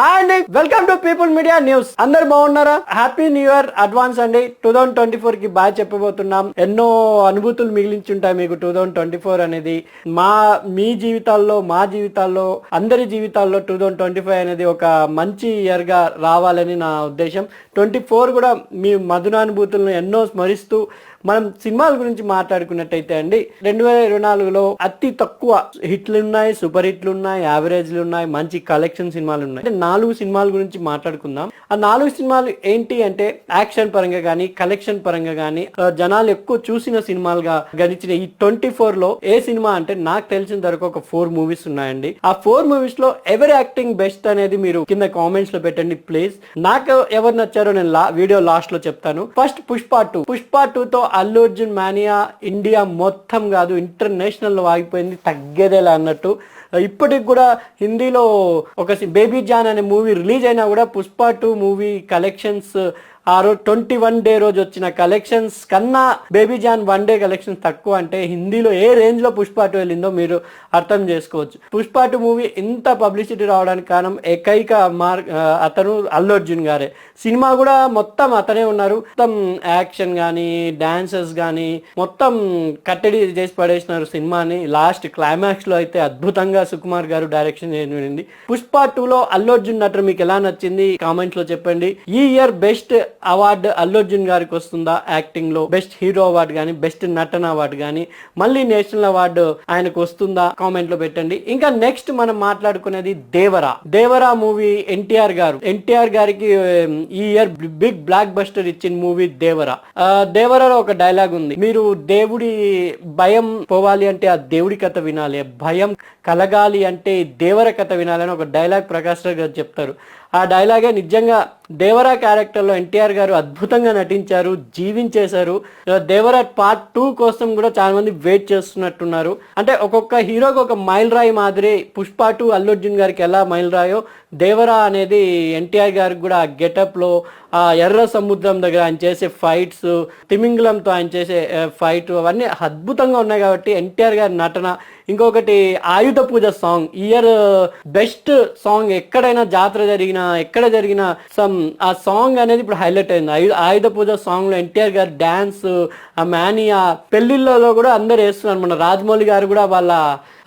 Hi అండి, welcome to people media news. అందరు బాగున్నారా? హ్యాపీ న్యూ ఇయర్ అడ్వాన్స్ అండి. 2024 కి బాగా చెప్పబోతున్నాం. ఎన్నో అనుభూతులు మిగిలించుంటాయి మీకు 2024 అనేది. మీ జీవితాల్లో, మా జీవితాల్లో, అందరి జీవితాల్లో 2025 అనేది ఒక మంచి ఇయర్ గా రావాలని నా ఉద్దేశం. 24 కూడా మీ మధురానుభూతులను ఎన్నో స్మరిస్తూ మనం సినిమాల గురించి మాట్లాడుకున్నట్టయితే అండి, 2024లో అతి తక్కువ హిట్లు ఉన్నాయి, సూపర్ హిట్లు ఉన్నాయి, యావరేజ్లు ఉన్నాయి, మంచి కలెక్షన్ సినిమాలు ఉన్నాయి. 4 సినిమాల గురించి మాట్లాడుకుందాం. ఆ 4 సినిమాలు ఏంటి అంటే యాక్షన్ పరంగా కానీ, కలెక్షన్ పరంగా కానీ జనాలు ఎక్కువ చూసిన సినిమాలుగా గడిచిన ఈ 24లో ఏ సినిమా అంటే నాకు తెలిసిన వరకు ఒక 4 మూవీస్ ఉన్నాయండి. ఆ 4 మూవీస్ లో ఎవరి యాక్టింగ్ బెస్ట్ అనేది మీరు కింద కామెంట్స్ లో పెట్టండి ప్లీజ్. నాకు ఎవరు నచ్చారో నేను వీడియో లాస్ట్ లో చెప్తాను. ఫస్ట్ పుష్ప 2తో అల్లు అర్జున్ మానియా ఇండియా మొత్తం కాదు, ఇంటర్నేషనల్ లో ఆగిపోయింది, తగ్గేదేలా అన్నట్టు. ఇప్పటికి కూడా హిందీలో ఒక బేబీ జాన్ అనే మూవీ రిలీజ్ అయినా కూడా పుష్ప 2 మూవీ కలెక్షన్స్ ఆ రోజు 21 డే రోజు వచ్చిన కలెక్షన్స్ కన్నా బేబీ జాన్ 1 డే కలెక్షన్స్ తక్కువ. అంటే హిందీలో ఏ రేంజ్ లో పుష్ప 2 వెళ్ళిందో మీరు అర్థం చేసుకోవచ్చు. పుష్ప 2 మూవీ ఇంత పబ్లిసిటీ రావడానికి కారణం ఏకైక అతను అల్లు అర్జున్ గారే. సినిమా కూడా మొత్తం అతనే ఉన్నారు. మొత్తం యాక్షన్ గానీ, డాన్సెస్ గానీ మొత్తం కట్టడి చేసి పడేసినారు సినిమాని. లాస్ట్ క్లైమాక్స్ లో అయితే అద్భుతంగా సుకుమార్ గారు డైరెక్షన్ చేయబడింది. పుష్ప 2లో అల్లు అర్జున్ నటన మీకు ఎలా నచ్చింది కామెంట్స్ లో చెప్పండి. ఈ year best award Allu Arjun గారికి వస్తుందా యాక్టింగ్ లో? బెస్ట్ హీరో అవార్డు గానీ, బెస్ట్ నటన అవార్డు గానీ, మళ్ళీ నేషనల్ అవార్డు ఆయనకు వస్తుందా కామెంట్ లో పెట్టండి. ఇంకా నెక్స్ట్ మనం మాట్లాడుకునేది దేవరా మూవీ. ఎన్టీఆర్ గారికి ఈ ఇయర్ బిగ్ బ్లాక్ బస్టర్ ఇచ్చిన మూవీ దేవరాలో ఒక డైలాగ్ ఉంది, మీరు దేవుడి భయం పోవాలి అంటే ఆ దేవుడి కథ వినాలి, భయం కలగాలి అంటే దేవర కథ వినాలని ఒక డైలాగ్ ప్రకాష్ రాజ్ గారు చెప్తారు. ఆ డైలాగే నిజంగా దేవరా క్యారెక్టర్ లో ఎన్టీఆర్ గారు అద్భుతంగా నటించారు, జీవించేశారు. దేవరా పార్ట్ 2 కోసం కూడా చాలా మంది వెయిట్ చేస్తున్నట్టున్నారు. అంటే ఒక్కొక్క హీరోకి ఒక మైల్ రాయి మాదిరి పుష్ప 2 అల్లు అర్జున్ గారికి ఎలా మైల్ రాయో, దేవరా అనేది ఎన్టీఆర్ గారికి కూడా ఆ గెటప్ లో, ఆ ఎర్ర సముద్రం దగ్గర ఆయన చేసే ఫైట్స్, తిమింగలంతో ఆయన చేసే ఫైట్ అవన్నీ అద్భుతంగా ఉన్నాయి. కాబట్టి ఎన్టీఆర్ గారి నటన. ఇంకొకటి ఆయుధ పూజ సాంగ్, ఇయర్ బెస్ట్ సాంగ్. ఎక్కడైనా జాతర జరిగినా, ఎక్కడ జరిగినా ఆ సాంగ్ అనేది ఇప్పుడు హైలైట్ అయింది. ఆయుధ పూజ సాంగ్ లో ఎన్టీఆర్ గారు డాన్స్, ఆ మానియా పెళ్లిళ్ళలో కూడా అందరు వేస్తున్నారు. మన రాజమౌళి గారు కూడా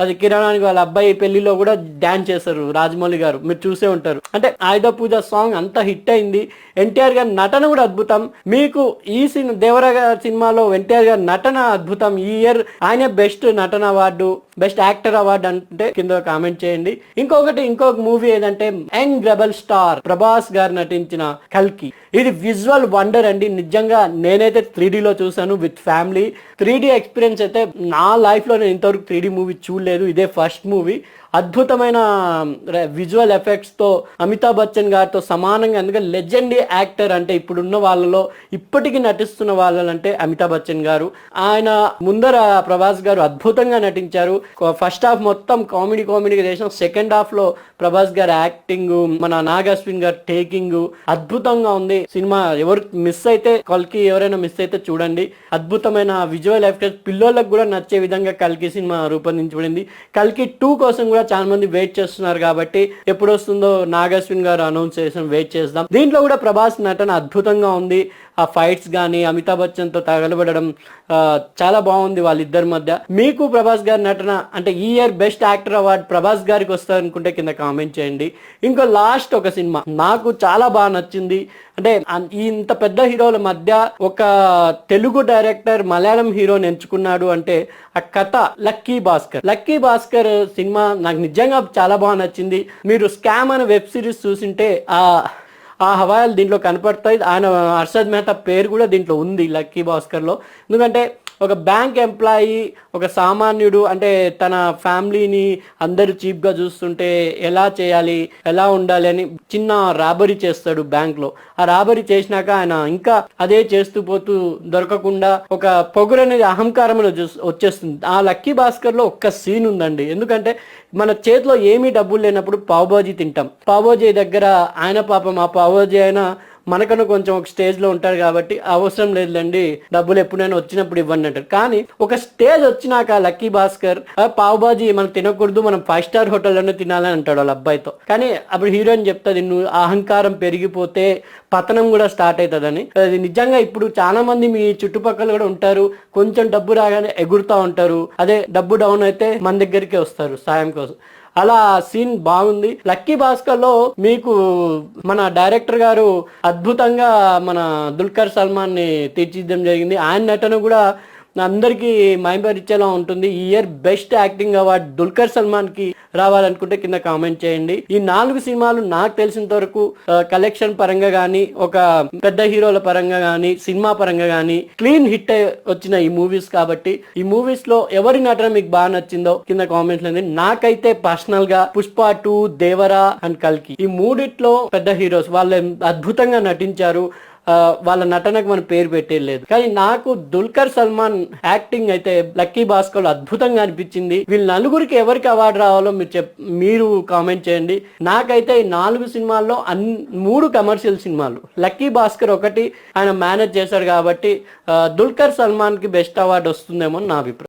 అది కిరణానికి వాళ్ళ అబ్బాయి పెళ్లిలో కూడా డాన్స్ చేశారు రాజమౌళి గారు, మీరు చూసే ఉంటారు. అంటే ఆయుధ పూజ సాంగ్ అంత హిట్ అయింది. ఎన్టీఆర్ గారి నటన కూడా అద్భుతం. మీకు ఈ దేవరా సినిమాలో ఎన్టీఆర్ గారి నటన అద్భుతం. ఈ ఇయర్ ఆయనే బెస్ట్ నటన అవార్డు, బెస్ట్ యాక్టర్ అవార్డు అంటే కింద కామెంట్ చేయండి. ఇంకొక మూవీ ఏదంటే యంగ్ రెబల్ స్టార్ ప్రభాస్ గారు నటించిన కల్కి. ఇది విజువల్ వండర్ అండి. నిజంగా నేనైతే 3D లో చూసాను విత్ ఫ్యామిలీ. 3D ఎక్స్పీరియన్స్ అయితే నా లైఫ్ లో నేను ఇంతవరకు 3D మూవీ చూడలేదు. ఇదే ఫస్ట్ మూవీ. అద్భుతమైన విజువల్ ఎఫెక్ట్స్ తో అమితాబ్ బచ్చన్ గారితో సమానంగా, ఎందుకంటే లెజెండరీ యాక్టర్ అంటే ఇప్పుడున్న వాళ్ళలో ఇప్పటికీ నటిస్తున్న వాళ్ళంటే అమితాబ్ బచ్చన్ గారు. ఆయన ముందర ప్రభాస్ గారు అద్భుతంగా నటించారు. ఫస్ట్ హాఫ్ మొత్తం కామెడీగా చేసిన, సెకండ్ హాఫ్ లో ప్రభాస్ గారి యాక్టింగ్, మన నాగ్ అశ్విన్ గారి టేకింగ్ అద్భుతంగా ఉంది. సినిమా కల్కి ఎవరైనా మిస్ అయితే చూడండి. అద్భుతమైన విజువల్ ఎఫెక్ట్స్, పిల్లలకు కూడా నచ్చే విధంగా కల్కి సినిమా రూపొందించబడింది. కల్కి 2 కోసం కూడా చాలా మంది వెయిట్ చేస్తున్నారు. కాబట్టి ఎప్పుడు వస్తుందో నాగ్ అశ్విన్ గారు అనౌన్స్ చేసిన వెయిట్ చేద్దాం. దీంట్లో కూడా ప్రభాస్ నటన అద్భుతంగా ఉంది. ఆ ఫైట్స్ గానీ, అమితాబ్ బచ్చన్ తో తగలబడడం చాలా బాగుంది వాళ్ళిద్దరి మధ్య. మీకు ప్రభాస్ గారి నటన అంటే ఈ year best actor award Prabhas గారికి వస్తారనుకుంటే కింద కామెంట్ చేయండి. ఇంకో లాస్ట్ ఒక సినిమా నాకు చాలా బాగా నచ్చింది. అంటే ఇంత పెద్ద హీరోల మధ్య ఒక తెలుగు డైరెక్టర్ మలయాళం హీరోని ఎంచుకున్నాడు అంటే ఆ కథ లక్కీ భాస్కర్ సినిమా నాకు నిజంగా చాలా బాగా నచ్చింది. మీరు స్కామ్ అనే వెబ్ సిరీస్ చూసింటే ఆ హవాయిలు దీంట్లో కనపడతాయి. ఆయన హర్షద్ మెహతా పేరు కూడా దీంట్లో ఉంది లక్కీ భాస్కర్ లో. ఎందుకంటే ఒక బ్యాంక్ ఎంప్లాయీ, ఒక సామాన్యుడు, అంటే తన ఫ్యామిలీని అందరూ చీప్ గా చూస్తుంటే ఎలా చేయాలి, ఎలా ఉండాలి అని చిన్న రాబరీ చేస్తాడు బ్యాంక్ లో. ఆ రాబరీ చేసినాక ఆయన ఇంకా అదే చేస్తూ పోతూ దొరకకుండా ఒక పొగరు అనేది అహంకారం వచ్చేస్తుంది. ఆ లక్కీ భాస్కర్ లో ఒక్క సీన్ ఉందండి. ఎందుకంటే మన చేతిలో ఏమీ డబ్బులు లేనప్పుడు పావుబాజీ తింటాం. పావుబాజీ దగ్గర ఆయన పాపం ఆ పావుబాజీ అయినా మనకన్నా కొంచెం ఒక స్టేజ్ లో ఉంటారు కాబట్టి అవసరం లేదులేండి, డబ్బులు ఎప్పుడైనా వచ్చినప్పుడు ఇవ్వండి అంటారు. కానీ ఒక స్టేజ్ వచ్చినాక లక్కీ భాస్కర్ పావ్ బాజీ మనం తినకూడదు, మనం 5 స్టార్ హోటల్లోనే తినాలని అంటాడు వాళ్ళ అబ్బాయితో. కానీ అప్పుడు హీరోయిన్ చెప్తుంది, నువ్వు అహంకారం పెరిగిపోతే పతనం కూడా స్టార్ట్ అవుతుందని. అది నిజంగా ఇప్పుడు చాలా మంది మీ చుట్టుపక్కల కూడా ఉంటారు, కొంచెం డబ్బు రాగానే ఎగురుతా ఉంటారు, అదే డబ్బు డౌన్ అయితే మన దగ్గరికి వస్తారు సాయం కోసం. అలా సీన్ బాగుంది. లక్కీ భాస్కర్ లో మీకు మన డైరెక్టర్ గారు అద్భుతంగా మన దుల్కర్ సల్మాన్ ని తీర్చిదిద్దడం జరిగింది. ఆయన నటన కూడా అందరికీ మైమరిచేలా ఉంటుంది. ఈ year best acting award Dulquer Salman కి రావాలనుకుంటే కింద కామెంట్ చేయండి. ఈ 4 సినిమాలు నాకు తెలిసినంత వరకు కలెక్షన్ పరంగా గానీ, ఒక పెద్ద హీరోల పరంగా గానీ, సినిమా పరంగా గానీ క్లీన్ హిట్ వచ్చిన ఈ మూవీస్ కాబట్టి ఈ మూవీస్ లో ఎవరి నటన మీకు బాగా నచ్చిందో కింద కామెంట్స్ లో. నాకైతే పర్సనల్ గా పుష్ప 2, దేవరా అండ్ కల్కి ఈ మూడిట్లో పెద్ద హీరోస్ వాళ్ళు అద్భుతంగా నటించారు. వాళ్ళ నటనకు మనం పేరు పెట్టేయలేదు. కానీ నాకు దుల్కర్ సల్మాన్ యాక్టింగ్ అయితే లక్కీ భాస్కర్ అద్భుతంగా అనిపించింది. వీళ్ళ నలుగురికి ఎవరికి అవార్డు రావాలో మీరు కామెంట్ చేయండి. నాకైతే ఈ 4 సినిమాల్లో 3 కమర్షియల్ సినిమాలు, లక్కీ భాస్కర్ ఒకటి ఆయన మేనేజ్ చేశాడు కాబట్టి దుల్కర్ సల్మాన్ కి బెస్ట్ అవార్డు వస్తుందేమో నా అభిప్రాయం.